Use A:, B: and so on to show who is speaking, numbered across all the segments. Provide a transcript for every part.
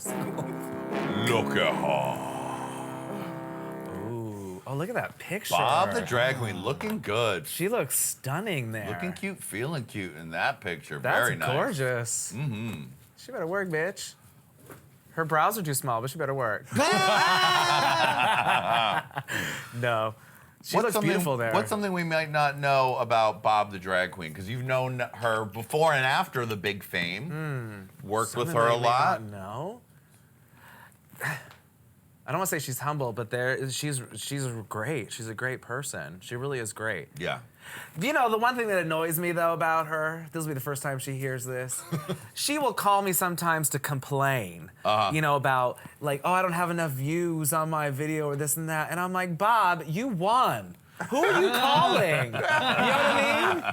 A: Look at her.
B: Ooh. Oh, look at that picture.
A: Bob the drag queen looking good.
B: She looks stunning there.
A: Looking cute, feeling cute in that picture.
B: That's
A: Very nice.
B: gorgeous.
A: Mm-hmm.
B: She better work, bitch. Her brows are too small, but she better work. No. She looks beautiful there.
A: What's something we might not know about Bob the drag queen? Because you've known her before and after the big fame. Worked with her a lot.
B: No. I don't want to say she's humble, but she's great. She's a great person. She really is great.
A: Yeah.
B: You know, the one thing that annoys me, though, about her, this will be the first time she hears this, she will call me sometimes to complain, you know, about, like, oh, I don't have enough views on my video or this and that. And I'm like, Bob, you won. Who are you calling? You know what I mean?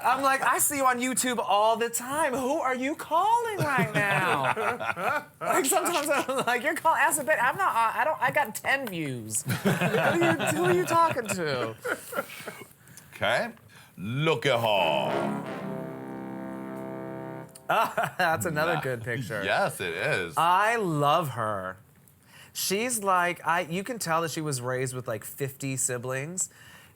B: I'm like, I see you on YouTube all the time. Who are you calling right now? Like sometimes I'm like, you're calling Acid Betty. I'm not. I got 10 views. Who are you talking to?
A: Okay. Look at her.
B: That's another good picture.
A: Yes, it is.
B: I love her. She's like, you can tell that she was raised with like 50 siblings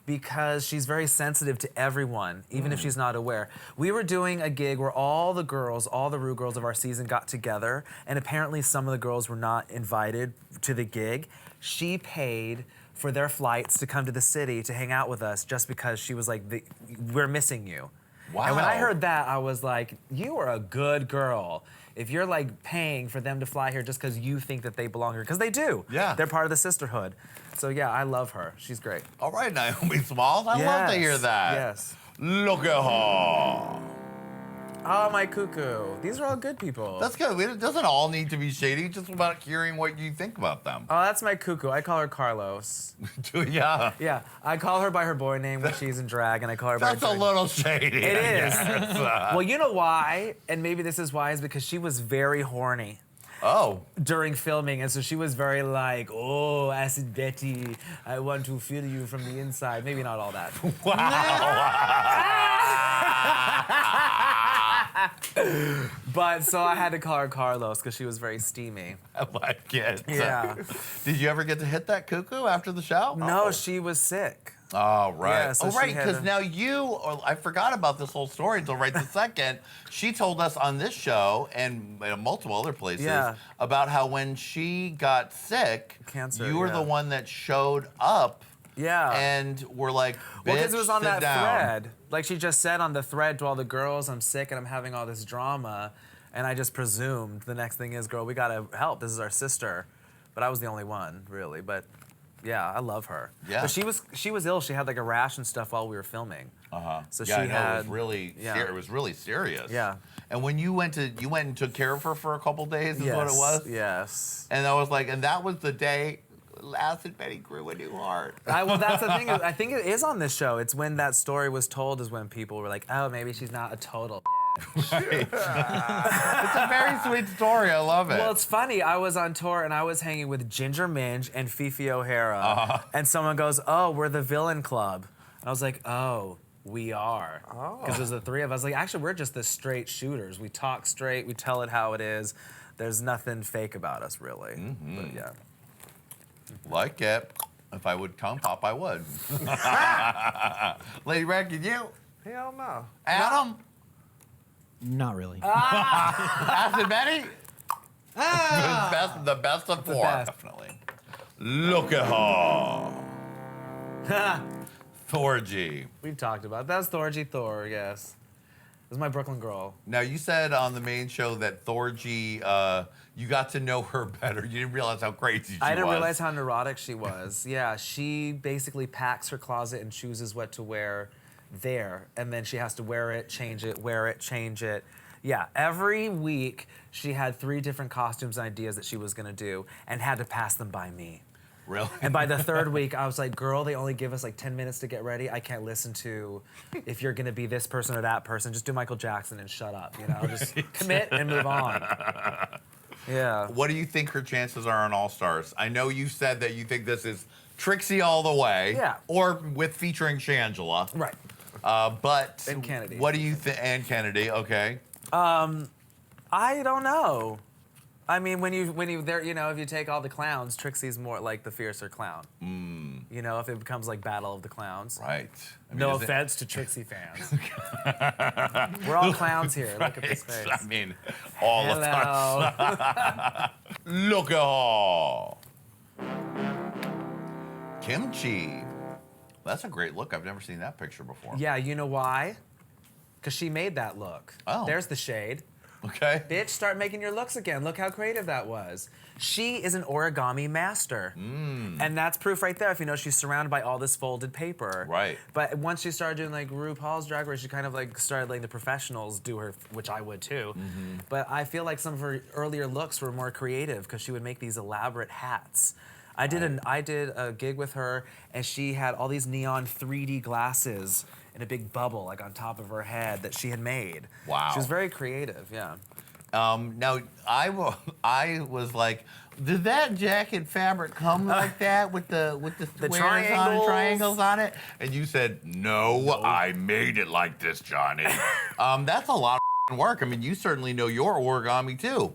B: because she's very sensitive to everyone, even if she's not aware. We were doing a gig where all the Rue girls of our season got together, and apparently some of the girls were not invited to the gig. She paid for their flights to come to the city to hang out with us just because she was like, we're missing you.
A: Wow.
B: And when I heard that, I was like, you are a good girl. If you're like paying for them to fly here just because you think that they belong here, because they do.
A: Yeah.
B: They're part of the sisterhood. So yeah, I love her. She's great.
A: All right, Naomi Smalls. I love to hear that.
B: Yes.
A: Look at her.
B: Oh, my cuckoo. These are all good people.
A: That's good. It doesn't all need to be shady. It's just about hearing what you think about them.
B: Oh, that's my cuckoo. I call her Carlos.
A: Yeah.
B: Yeah, I call her by her boy name when she's in drag, and I call her by her
A: That's a little shady.
B: It is.
A: Yes.
B: Well, you know why? And maybe this is why, is because she was very horny.
A: Oh.
B: During filming, and so she was very like, oh, Acid Betty, I want to feel you from the inside. Maybe not all that. But so I had to call her Carlos because she was very steamy.
A: I like it.
B: Yeah.
A: Did you ever get to hit that cuckoo after the show?
B: No, she was sick.
A: Oh, right.
B: Yeah, so
A: oh, right,
B: she had
A: because now I forgot about this whole story until right this second. She told us on this show and multiple other places about how when she got sick,
B: Cancer,
A: you were the one that showed up.
B: Yeah.
A: And we're like,
B: well, because it was on that
A: down.
B: thread. Like she just said on the thread to all the girls, I'm sick and I'm having all this drama. And I just presumed the next thing is, girl, we gotta help. This is our sister. But I was the only one, really. But yeah, I love her. Yeah. But she was ill. She had like a rash and stuff while we were filming. So
A: yeah,
B: she had.
A: It was really, it was really serious.
B: Yeah.
A: And when you went and took care of her for a couple days, is what it was.
B: Yes.
A: And I was like, and that was the day Acid Betty grew a new heart.
B: Well, that's the thing. I think it is on this show. It's when that story was told is when people were like, oh, maybe she's not a total
A: Right. It's a very sweet story. I love it.
B: Well, it's funny. I was on tour and I was hanging with Ginger Minj and Fifi O'Hara. And someone goes, oh, we're the villain club. And I was like, oh, we are. Because there's the three of us. Like, actually, we're just the straight shooters. We talk straight. We tell it how it is. There's nothing fake about us, really. But yeah.
A: Like it. If I would tongue pop, I would. Lady Red, did you?
C: Hell no.
A: Adam?
D: Not really.
A: Acid Betty? The best of four. Definitely. Look at her. Thorgy.
B: We've talked about it. That's Thorgy Thor, yes. This is my Brooklyn girl.
A: Now, you said on the main show that Thorgy, you got to know her better. You didn't realize how crazy she was.
B: I didn't realize how neurotic she was. Yeah, she basically packs her closet and chooses what to wear there. And then she has to wear it, change it, wear it, change it. Yeah, every week she had 3 different costumes and ideas that she was gonna do and had to pass them by me.
A: Really?
B: And by the 3rd week, I was like, girl, they only give us like 10 minutes to get ready. I can't listen to if you're gonna be this person or that person. Just do Michael Jackson and shut up, you know? Just commit and move on. Yeah.
A: What do you think her chances are on All Stars? I know you said that you think this is Trixie all the way.
B: Yeah.
A: Or with featuring Shangela.
B: Right.
A: But
B: And Kennedy.
A: What do you think? And Kennedy, okay.
B: I don't know. I mean, when you there, you know, if you take all the clowns, Trixie's more like the fiercer clown. You know, if it becomes like Battle of the Clowns.
A: Right. I mean,
B: No offense to Trixie fans. We're all clowns here. Look at this face.
A: I mean, all the time. Look at Kimchi. That's a great look. I've never seen that picture before.
B: Yeah, you know why? Because she made that look.
A: Oh.
B: There's the shade.
A: Okay.
B: Bitch, start making your looks again. Look how creative that was. She is an origami master. And that's proof right there. If you know, she's surrounded by all this folded paper.
A: Right.
B: But once she started doing like RuPaul's Drag Race, she kind of like started letting the professionals do her, which I would too. But I feel like some of her earlier looks were more creative because she would make these elaborate hats. I did a gig with her, and she had all these neon 3D glasses in a big bubble, like on top of her head, that she had made.
A: Wow.
B: She was very creative, yeah.
A: Now, I was like, did that jacket fabric come like that with the squares triangles on it? And you said, no, I made it like this, Johnny. That's a lot of work. I mean, you certainly know your origami too.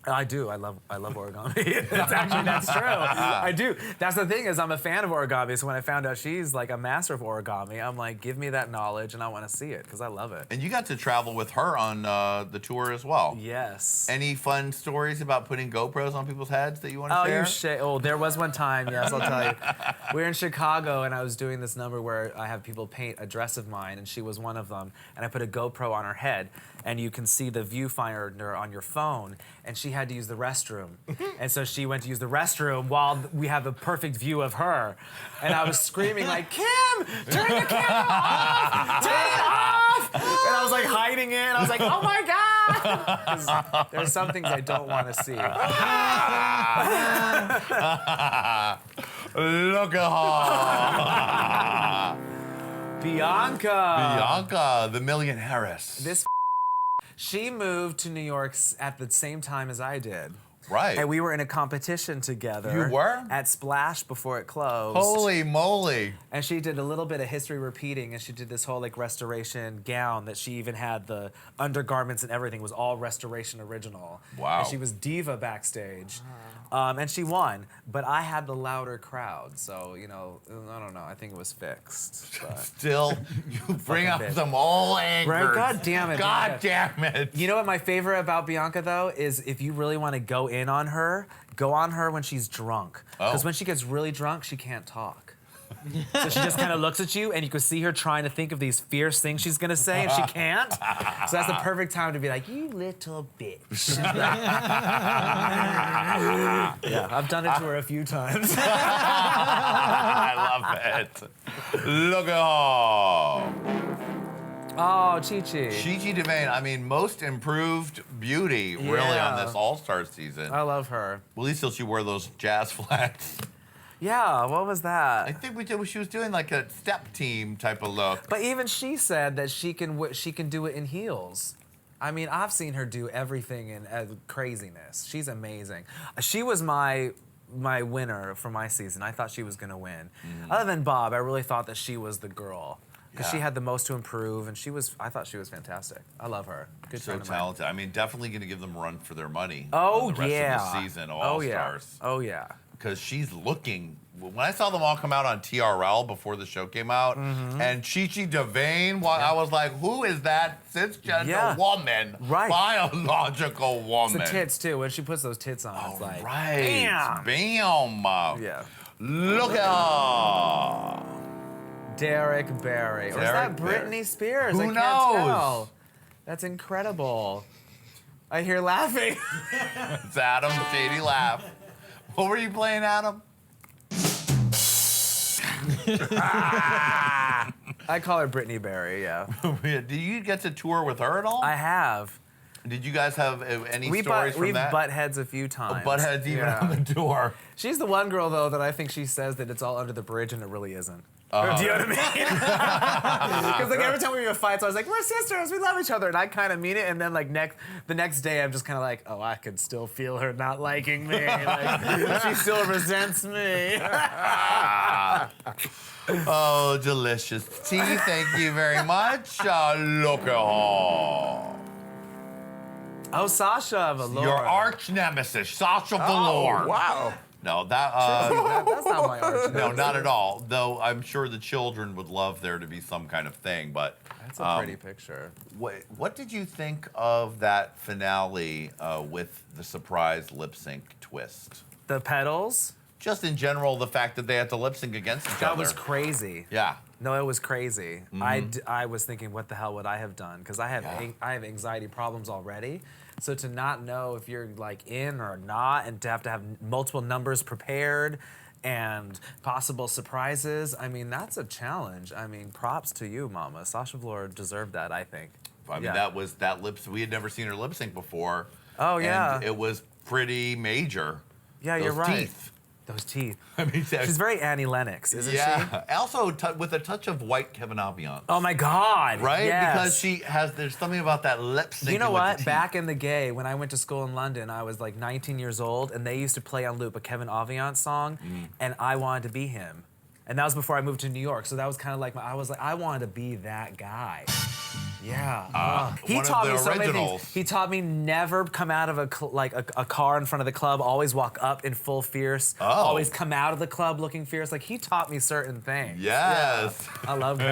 B: I do. I love origami. That's true. I do. That's the thing is I'm a fan of origami. So when I found out she's like a master of origami, I'm like, give me that knowledge and I want to see it because I love it.
A: And you got to travel with her on the tour as well.
B: Yes.
A: Any fun stories about putting GoPros on people's heads that you want to share?
B: Oh, there was one time. Yes, I'll tell you. We were in Chicago and I was doing this number where I have people paint a dress of mine and she was one of them. And I put a GoPro on her head and you can see the viewfinder on your phone. And she had to use the restroom. And so she went to use the restroom while we have a perfect view of her. And I was screaming like, Kim, turn the camera off! Turn it off! And I was like hiding it. I was like, oh my God! 'Cause there's some things I don't want to see.
A: Look at her.
B: Bianca,
A: the millionaireess.
B: this she moved to New York at the same time as I did.
A: Right.
B: And we were in a competition together.
A: You were?
B: At Splash before it closed.
A: Holy moly.
B: And she did a little bit of history repeating, and she did this whole like restoration gown that she even had the undergarments and everything was all restoration original.
A: Wow.
B: And she was diva backstage. And she won, but I had the louder crowd, so, you know, I don't know, I think it was fixed. But.
A: Still, you bring up some old anger.
B: Right? God damn it.
A: God damn it.
B: You know what my favorite about Bianca, though, is if you really want to go in on her, go on her when she's drunk. Because when she gets really drunk, she can't talk. So she just kind of looks at you, and you can see her trying to think of these fierce things she's going to say, and she can't. So that's the perfect time to be like, you little bitch. Yeah, I've done it to her a few times.
A: I love it. Look at her.
B: Oh, Chi-Chi.
A: Chi-Chi Devayne, I mean, most improved beauty, really, on this All-Star season.
B: I love her.
A: Well, at least till she wore those jazz flats.
B: Yeah, what was that?
A: I think she was doing like a step team type of look.
B: But even she said that she can do it in heels. I mean, I've seen her do everything in craziness. She's amazing. She was my winner for my season. I thought she was gonna win. Other than Bob, I really thought that she was the girl because she had the most to improve, and I thought she was fantastic. I love her. Good
A: So
B: friend of mine.
A: talented. I mean, definitely going to give them a run for their money.
B: Oh,
A: on the rest of the season of All-Stars.
B: Oh yeah.
A: Because she's looking. When I saw them all come out on TRL before the show came out, and Chi-Chi Devayne, I was like, who is that cisgender woman?
B: Right.
A: Biological woman.
B: It's the tits, too. When she puts those tits on, it's like,
A: right.
B: bam.
A: Bam.
B: Yeah.
A: Look at her.
B: Derrick Barry. Or is that
A: Derrick
B: Britney Spears?
A: Who
B: I can't
A: knows?
B: tell. That's incredible. I hear laughing.
A: It's Adam, shady laugh. What were you playing, Adam?
B: I call her Brittany Barry, yeah.
A: Did you get to tour with her at all?
B: I have.
A: Did you guys have any stories from
B: we've
A: that?
B: butt heads a few times.
A: Butt heads even on the tour.
B: She's the one girl, though, that I think she says that it's all under the bridge, and it really isn't. Do you know what I mean? Because like every time we have fights, I was like, "We're sisters, we love each other," and I kind of mean it. And then like the next day, I'm just kind of like, "Oh, I could still feel her not liking me. Like she still resents me."
A: Oh, delicious tea. Thank you very much. Look at her.
B: Oh, Sasha Velour.
A: Your arch nemesis, Sasha Velour.
B: Oh, wow.
A: No,
B: That's not my arch.
A: no, not at all. Though I'm sure the children would love there to be some kind of thing. But
B: That's a pretty picture.
A: what did you think of that finale with the surprise lip sync twist?
B: The pedals?
A: Just in general, the fact that they had to lip sync against each other.
B: That was crazy.
A: Yeah.
B: No, it was crazy. I was thinking, what the hell would I have done? Because I have anxiety problems already. So to not know if you're like in or not, and to have multiple numbers prepared and possible surprises, I mean, that's a challenge. I mean, props to you, Mama. Sasha Velour deserved that, I think.
A: I mean, that lip. We had never seen her lip sync before.
B: Oh yeah.
A: And it was pretty major.
B: Yeah,
A: Those
B: you're right.
A: Teeth.
B: Those teeth.
A: I mean,
B: She's very Annie Lennox, isn't she?
A: Yeah. Also, with a touch of white Kevin ambiance.
B: Oh my God.
A: Right?
B: Yes.
A: Because there's something about that lip sync.
B: You know what? Back in the day, when I went to school in London, I was like 19 years old, and they used to play on loop a Kevin Aviance song, and I wanted to be him. And that was before I moved to New York, so that was kind of like, I wanted to be that guy. Yeah. He
A: one
B: taught
A: of
B: me
A: the
B: so many
A: originals.
B: things. He taught me never come out of a car in front of the club, always walk up in full fierce, always come out of the club looking fierce. Like, he taught me certain things.
A: Yes.
B: Yeah. I love that.